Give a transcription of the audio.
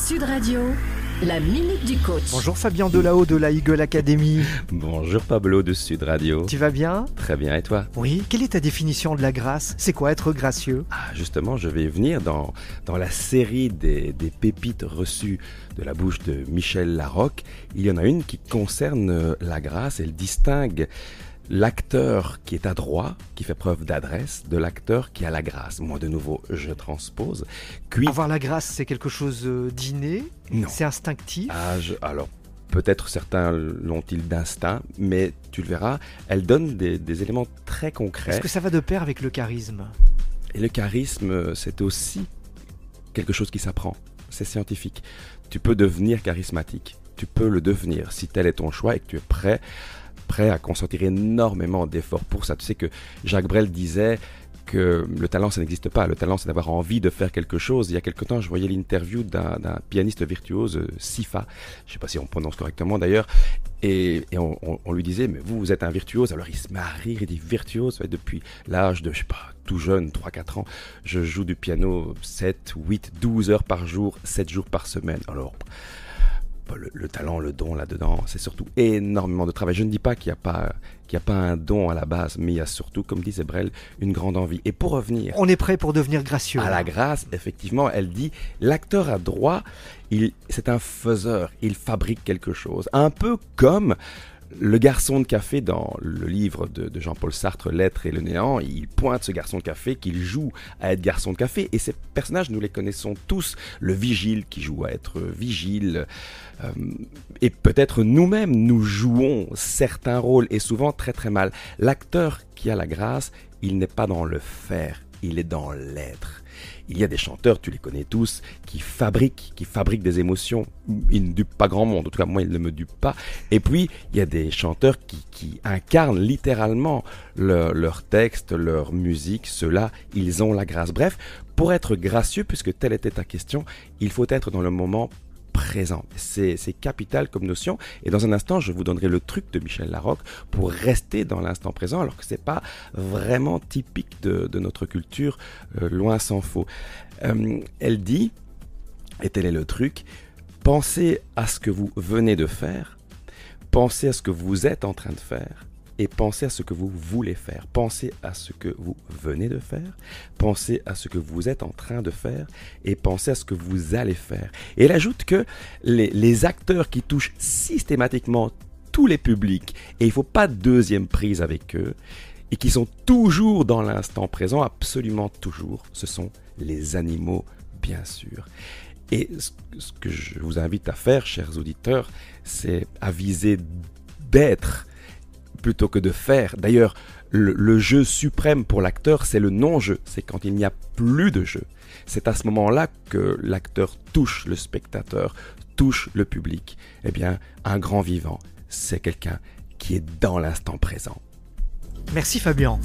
Sud Radio, la Minute du Coach. Bonjour Fabien Delahaut de la Eagle Academy. Bonjour Pablo de Sud Radio. Tu vas bien ? Très bien, et toi ? Oui, quelle est ta définition de la grâce ? C'est quoi être gracieux ? Justement, je vais venir dans la série des pépites reçues de la bouche de Michel Larocque. Il y en a une qui concerne la grâce. Elle distingue l'acteur qui est adroit, qui fait preuve d'adresse, de l'acteur qui a la grâce. Moi, de nouveau, je transpose. Avoir la grâce, c'est quelque chose d'inné ? Non. C'est instinctif ? Alors, peut-être certains l'ont-ils d'instinct, mais tu le verras, elle donne des éléments très concrets. Est-ce que ça va de pair avec le charisme ? Et le charisme, c'est aussi quelque chose qui s'apprend. C'est scientifique. Tu peux devenir charismatique. Tu peux le devenir si tel est ton choix et que tu es prêt à consentir énormément d'efforts pour ça. Tu sais que Jacques Brel disait que le talent, ça n'existe pas. Le talent, c'est d'avoir envie de faire quelque chose. Il y a quelque temps, je voyais l'interview d'un pianiste virtuose, Sifa. Je ne sais pas si on prononce correctement d'ailleurs. Et on lui disait, mais vous êtes un virtuose. Alors il se met à rire, il dit virtuose. Depuis l'âge de, je sais pas, tout jeune, 3-4 ans, je joue du piano 7, 8, 12 heures par jour, 7 jours par semaine. Alors, le talent, le don là-dedans, c'est surtout énormément de travail. Je ne dis pas qu'il n'y a pas un don à la base, mais il y a surtout, comme disait Brel, une grande envie. Et pour revenir... On est prêt pour devenir gracieux. À la grâce, effectivement, elle dit, l'acteur adroit, c'est un faiseur, il fabrique quelque chose. Un peu comme le garçon de café dans le livre de Jean-Paul Sartre, L'être et le néant. Il pointe ce garçon de café qu'il joue à être garçon de café. Et ces personnages, nous les connaissons tous. Le vigile qui joue à être vigile. Et peut-être nous-mêmes, nous jouons certains rôles et souvent très très mal. L'acteur qui a la grâce, il n'est pas dans le faire, il est dans l'être. Il y a des chanteurs, tu les connais tous, qui fabriquent des émotions. Ils ne dupent pas grand monde, en tout cas moi ils ne me dupent pas. Et puis il y a des chanteurs qui incarnent littéralement leur texte, leur musique. Ceux-là, ils ont la grâce. Bref, pour être gracieux, puisque telle était ta question, il faut être dans le moment présent. C'est capital comme notion. Et dans un instant, je vous donnerai le truc de Michel Larocque pour rester dans l'instant présent, alors que c'est pas vraiment typique de notre culture, loin s'en faut. Elle dit, et tel est le truc, pensez à ce que vous venez de faire, pensez à ce que vous êtes en train de faire, et pensez à ce que vous voulez faire. Pensez à ce que vous venez de faire, pensez à ce que vous êtes en train de faire, et pensez à ce que vous allez faire. Et elle ajoute que les acteurs qui touchent systématiquement tous les publics, et il ne faut pas de deuxième prise avec eux, et qui sont toujours dans l'instant présent, absolument toujours, ce sont les animaux, bien sûr. Et ce que je vous invite à faire, chers auditeurs, c'est à viser d'être plutôt que de faire. D'ailleurs, le jeu suprême pour l'acteur, c'est le non-jeu. C'est quand il n'y a plus de jeu. C'est à ce moment-là que l'acteur touche le spectateur, touche le public. Eh bien, un grand vivant, c'est quelqu'un qui est dans l'instant présent. Merci Fabien.